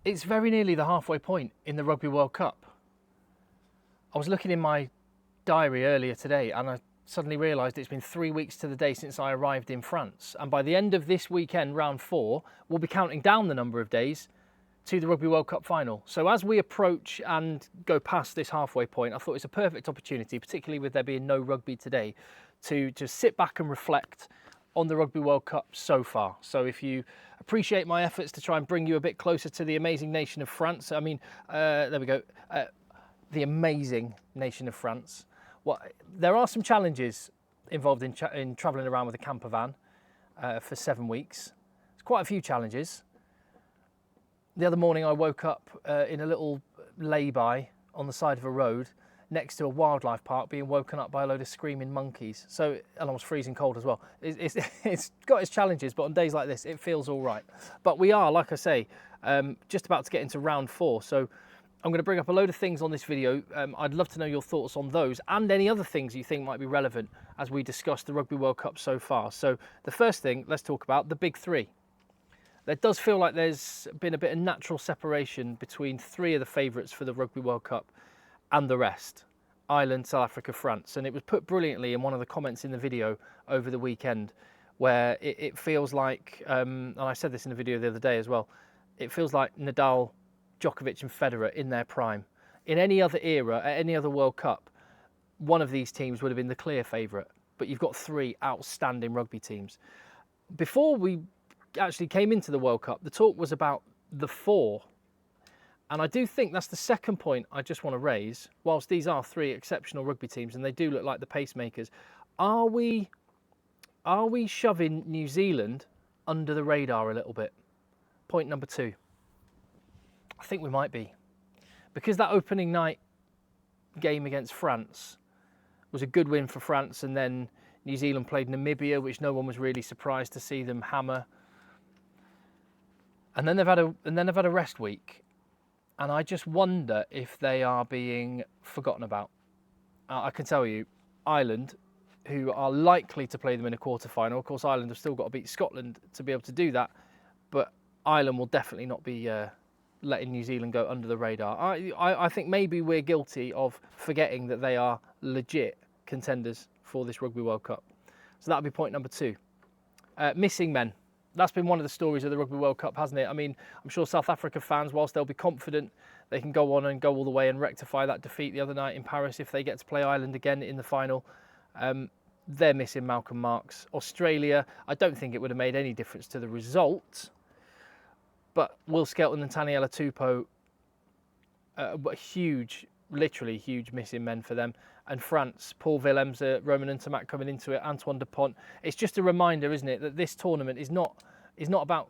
It's very nearly the halfway point in the Rugby World Cup. I was looking in my diary earlier today and I suddenly realised it's been 3 weeks to the day since I arrived in France. And by the end of this weekend, round 4, we'll be counting down the number of days to the Rugby World Cup final. So as we approach and go past this halfway point, I thought it's a perfect opportunity, particularly with there being no rugby today, to just sit back and reflect on the Rugby World Cup so far. So if you appreciate my efforts to try and bring you a bit closer to the amazing nation of France, I mean, there we go, the amazing nation of France. Well, there are some challenges involved in travelling around with a camper van for 7 weeks. There's quite a few challenges. The other morning I woke up in a little lay-by on the side of a road next to a wildlife park, being woken up by a load of screaming monkeys. So, and I was freezing cold as well. It's got its challenges, but on days like this, it feels all right. But we are, like I say, just about to get into round 4. So I'm going to bring up a load of things on this video. I'd love to know your thoughts on those and any other things you think might be relevant as we discuss the Rugby World Cup so far. So the first thing, let's talk about the big 3. There does feel like there's been a bit of natural separation between 3 of the favourites for the Rugby World Cup and the rest: Ireland, South Africa, France. And it was put brilliantly in one of the comments in the video over the weekend, where it feels like, and I said this in the video the other day as well, it feels like Nadal, Djokovic and Federer in their prime. In any other era, at any other World Cup, one of these teams would have been the clear favourite. But you've got 3 outstanding rugby teams. Before we actually came into the World Cup, the talk was about the 4. And I do think that's the second point I just want to raise. Whilst these are 3 exceptional rugby teams and they do look like the pacemakers, are we shoving New Zealand under the radar a little bit? Point number 2. I think we might be. Because that opening night game against France was a good win for France, and then New Zealand played Namibia, which no one was really surprised to see them hammer. And then they've had a rest week. And I just wonder if they are being forgotten about. I can tell you, Ireland, who are likely to play them in a quarter-final, of course Ireland have still got to beat Scotland to be able to do that, but Ireland will definitely not be letting New Zealand go under the radar. I think maybe we're guilty of forgetting that they are legit contenders for this Rugby World Cup. So that'll be point number 2. Missing men. That's been one of the stories of the Rugby World Cup, hasn't it? I mean, I'm sure South Africa fans, whilst they'll be confident they can go on and go all the way and rectify that defeat the other night in Paris if they get to play Ireland again in the final, they're missing Malcolm Marx. Australia, I don't think it would have made any difference to the result, but Will Skelton and Taniela Tupou, huge, literally huge missing men for them. And France, Paul Willems, Roman Ntamak coming into it, Antoine Dupont. It's just a reminder, isn't it, that this tournament is not about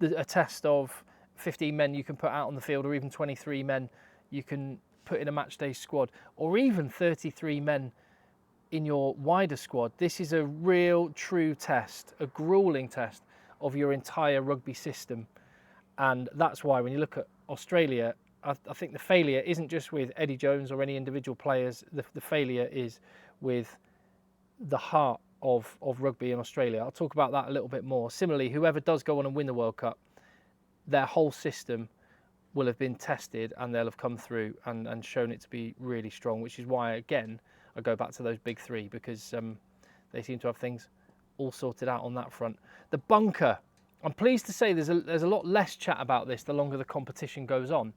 a test of 15 men you can put out on the field, or even 23 men you can put in a matchday squad, or even 33 men in your wider squad. This is a real, true test, a grueling test of your entire rugby system. And that's why when you look at Australia, I think the failure isn't just with Eddie Jones or any individual players. The failure is with the heart of rugby in Australia. I'll talk about that a little bit more. Similarly, whoever does go on and win the World Cup, their whole system will have been tested and they'll have come through and shown it to be really strong, which is why, again, I go back to those big 3, because they seem to have things all sorted out on that front. The bunker. I'm pleased to say there's a lot less chat about this the longer the competition goes on.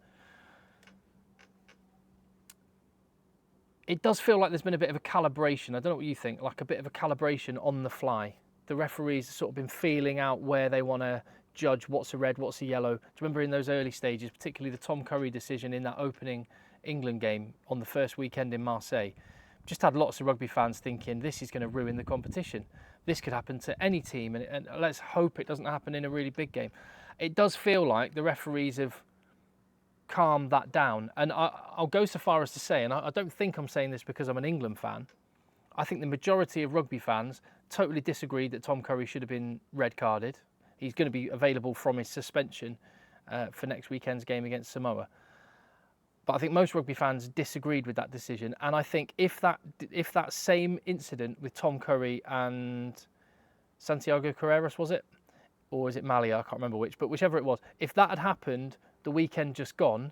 It does feel like there's been a bit of a calibration. I don't know what you think, like a bit of a calibration on the fly. The referees have sort of been feeling out where they want to judge what's a red, what's a yellow. Do you remember in those early stages, particularly the Tom Curry decision in that opening England game on the first weekend in Marseille? Just had lots of rugby fans thinking this is going to ruin the competition. This could happen to any team, and let's hope it doesn't happen in a really big game. It does feel like the referees have calm that down. And I'll go so far as to say, and I don't think I'm saying this because I'm an England fan, I think the majority of rugby fans totally disagreed that Tom Curry should have been red carded. He's going to be available from his suspension for next weekend's game against Samoa. But I think most rugby fans disagreed with that decision. And I think if that same incident with Tom Curry and Santiago Carreras, was it? or is it Mali? I can't remember which, but whichever it was. If that had happened the weekend just gone,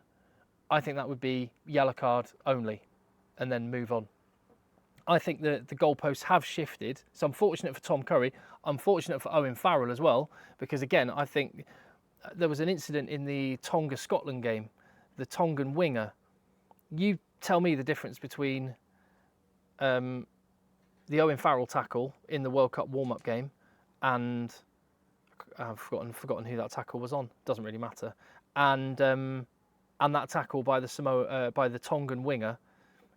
I think that would be yellow card only, and then move on. I think the goalposts have shifted. It's unfortunate for Tom Curry, unfortunate for Owen Farrell as well, because again, I think there was an incident in the Tonga-Scotland game, the Tongan winger. You tell me the difference between the Owen Farrell tackle in the World Cup warm-up game and I've forgotten who that tackle was on. Doesn't really matter. And that tackle by the Tongan winger.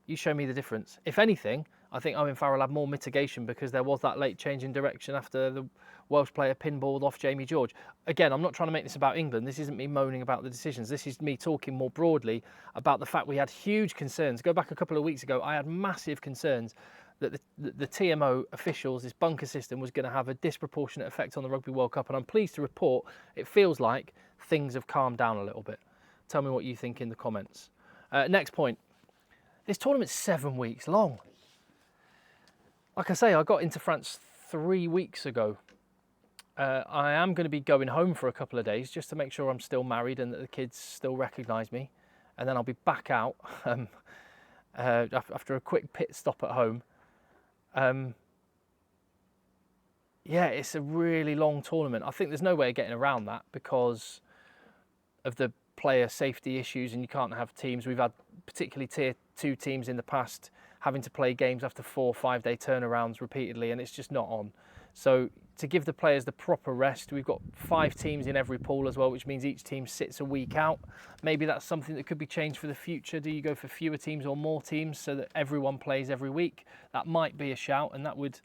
You show me the difference. If anything, I think Owen Farrell had more mitigation because there was that late change in direction after the Welsh player pinballed off Jamie George. Again, I'm not trying to make this about England. This isn't me moaning about the decisions. This is me talking more broadly about the fact we had huge concerns. Go back a couple of weeks ago, I had massive concerns that the TMO officials, this bunker system, was going to have a disproportionate effect on the Rugby World Cup. And I'm pleased to report it feels like things have calmed down a little bit. Tell me what you think in the comments. Next point. This tournament's 7 weeks long. Like I say, I got into France 3 weeks ago. I am going to be going home for a couple of days just to make sure I'm still married and that the kids still recognise me. And then I'll be back out after a quick pit stop at home. Yeah, it's a really long tournament. I think there's no way of getting around that because of the player safety issues, and you can't have teams. We've had particularly tier 2 teams in the past having to play games after 4 or 5 day turnarounds repeatedly, and it's just not on. So to give the players the proper rest, we've got 5 teams in every pool as well, which means each team sits a week out. Maybe that's something that could be changed for the future. Do you go for fewer teams or more teams so that everyone plays every week? That might be a shout, and that wouldn't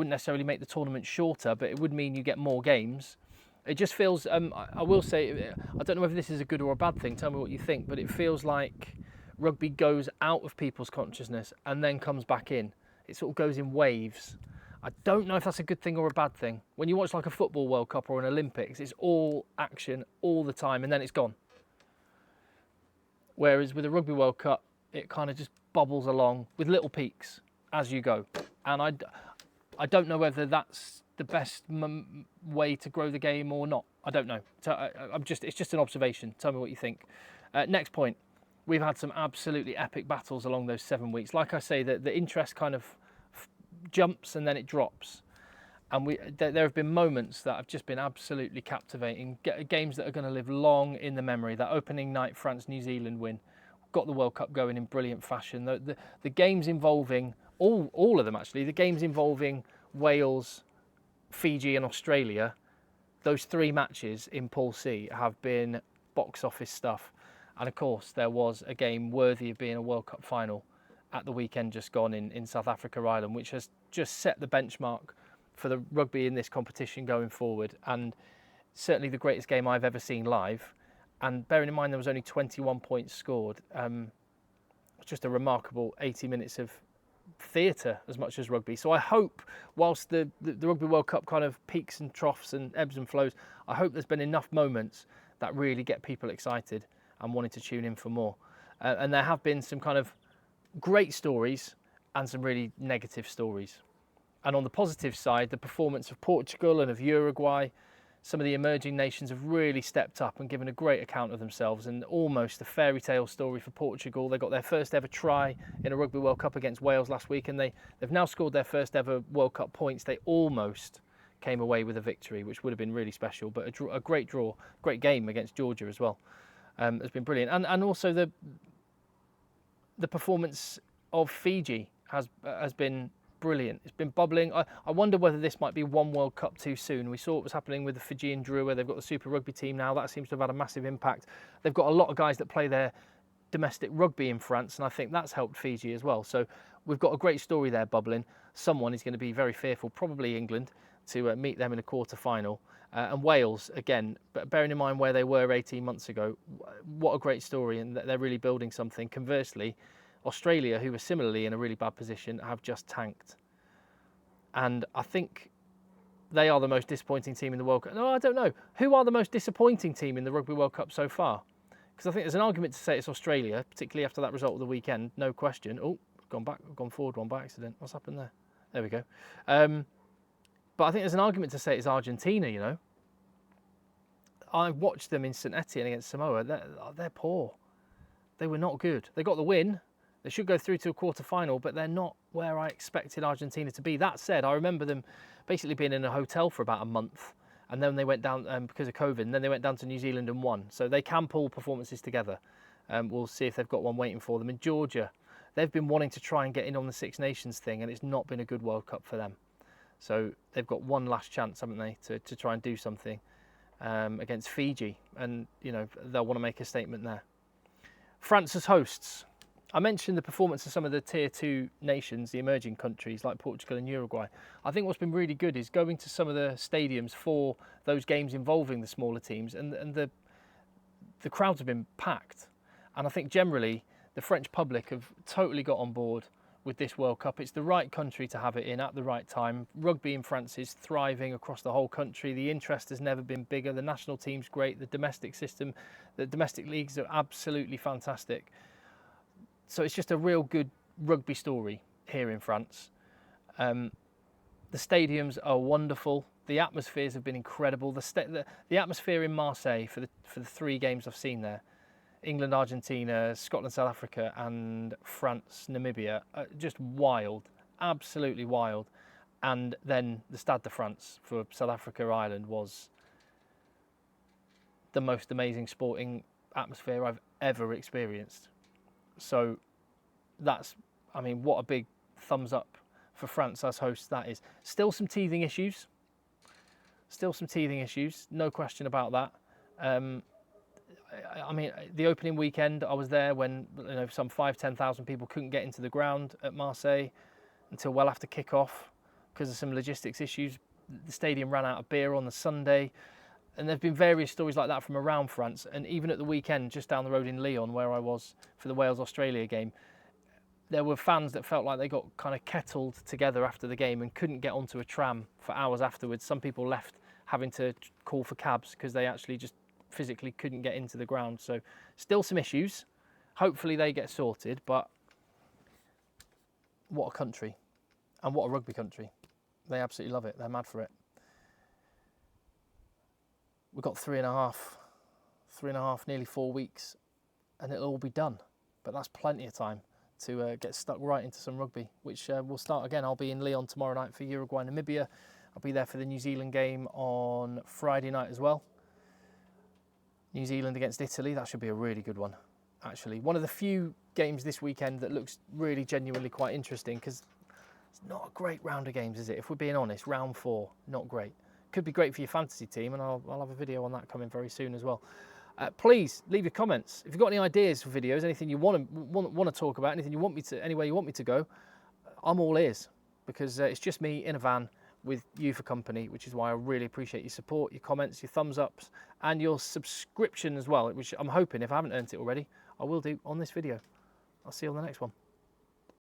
necessarily make the tournament shorter, but it would mean you get more games. It just feels, I will say, I don't know whether this is a good or a bad thing, tell me what you think, but it feels like rugby goes out of people's consciousness and then comes back in. It sort of goes in waves. I don't know if that's a good thing or a bad thing. When you watch like a football World Cup or an Olympics, it's all action all the time and then it's gone. Whereas with a Rugby World Cup, it kind of just bubbles along with little peaks as you go. And I don't know whether that's the best way to grow the game or not. I don't know. So it's just an observation. Tell me what you think. Next point. We've had some absolutely epic battles along those 7 weeks. Like I say, the interest kind of jumps and then it drops. And there have been moments that have just been absolutely captivating. Games that are going to live long in the memory. That opening night France-New Zealand win got the World Cup going in brilliant fashion. The games involving, all of them actually, the games involving Wales, Fiji and Australia, those 3 matches in Pool C have been box office stuff. And of course, there was a game worthy of being a World Cup final at the weekend just gone in South Africa, Ireland, which has just set the benchmark for the rugby in this competition going forward. And certainly the greatest game I've ever seen live. And bearing in mind there was only 21 points scored, it's just a remarkable 80 minutes of theatre as much as rugby. So I hope, whilst the Rugby World Cup kind of peaks and troughs and ebbs and flows, I hope there's been enough moments that really get people excited and wanting to tune in for more. And there have been some kind of great stories and some really negative stories. And on the positive side, the performance of Portugal and of Uruguay, some of the emerging nations have really stepped up and given a great account of themselves, and almost a fairy tale story for Portugal. They got their first ever try in a Rugby World Cup against Wales last week, and they've now scored their first ever World Cup points. They almost came away with a victory, which would have been really special, but a great draw, great game against Georgia as well. Has been brilliant. And also the performance of Fiji has been brilliant. It's been bubbling. I wonder whether this might be one World Cup too soon. We saw what was happening with the Fijian Drua. They've got the Super Rugby team now. That seems to have had a massive impact. They've got a lot of guys that play their domestic rugby in France, and I think that's helped Fiji as well. So we've got a great story there bubbling. Someone is going to be very fearful, probably England, to meet them in a quarter-final. And Wales, again, but bearing in mind where they were 18 months ago, what a great story, and they're really building something. Conversely, Australia, who were similarly in a really bad position, have just tanked. And I think they are the most disappointing team in the World Cup. No, I don't know. Who are the most disappointing team in the Rugby World Cup so far? Because I think there's an argument to say it's Australia, particularly after that result of the weekend, no question. Oh, gone forward one by accident. What's happened there? There we go. But I think there's an argument to say it's Argentina, you know. I watched them in St Etienne against Samoa. They're poor. They were not good. They got the win. They should go through to a quarter-final, but they're not where I expected Argentina to be. That said, I remember them basically being in a hotel for about a month, and then they went down because of COVID, and then they went down to New Zealand and won. So they can pull performances together. We'll see if they've got one waiting for them. In Georgia, they've been wanting to try and get in on the Six Nations thing, and it's not been a good World Cup for them. So they've got one last chance, haven't they, to try and do something against Fiji, and you know they'll want to make a statement there. France as hosts. I mentioned the performance of some of the Tier 2 nations, the emerging countries like Portugal and Uruguay. I think what's been really good is going to some of the stadiums for those games involving the smaller teams, and the crowds have been packed. And I think generally the French public have totally got on board with this World Cup. It's the right country to have it in at the right time. Rugby in France is thriving across the whole country. The interest has never been bigger. The national team's great. The domestic system, the domestic leagues are absolutely fantastic. So it's just a real good rugby story here in France. The stadiums are wonderful. The atmospheres have been incredible. The atmosphere in Marseille for the 3 games I've seen there, England, Argentina, Scotland, South Africa, and France, Namibia, just wild, absolutely wild. And then the Stade de France for South Africa, Ireland was the most amazing sporting atmosphere I've ever experienced. So that's, I mean, what a big thumbs up for France as hosts that is. Still some teething issues. No question about that. I mean, the opening weekend, I was there when some 5,000-10,000 people couldn't get into the ground at Marseille until well after kick-off because of some logistics issues. The stadium ran out of beer on the Sunday. And there have been various stories like that from around France. And even at the weekend, just down the road in Lyon, where I was for the Wales-Australia game, there were fans that felt like they got kind of kettled together after the game and couldn't get onto a tram for hours afterwards. Some people left having to call for cabs because they actually just physically couldn't get into the ground. So still some issues. Hopefully they get sorted, but what a country and what a rugby country. They absolutely love it. They're mad for it. We've got 3.5, nearly 4 weeks, and it'll all be done. But that's plenty of time to get stuck right into some rugby, which will start again. I'll be in Lyon tomorrow night for Uruguay, Namibia. I'll be there for the New Zealand game on Friday night as well. New Zealand against Italy, that should be a really good one, actually. One of the few games this weekend that looks really genuinely quite interesting, because it's not a great round of games, is it? If we're being honest, round 4, not great. Could be great for your fantasy team, and I'll have a video on that coming very soon as well. Please leave your comments if you've got any ideas for videos, anything you want to talk about, anything you want me to, anywhere you want me to go. I'm all ears, because it's just me in a van with you for company, which is why I really appreciate your support, your comments, your thumbs ups, and your subscription as well, which I'm hoping, if I haven't earned it already, I will do on this video. I'll see you on the next one.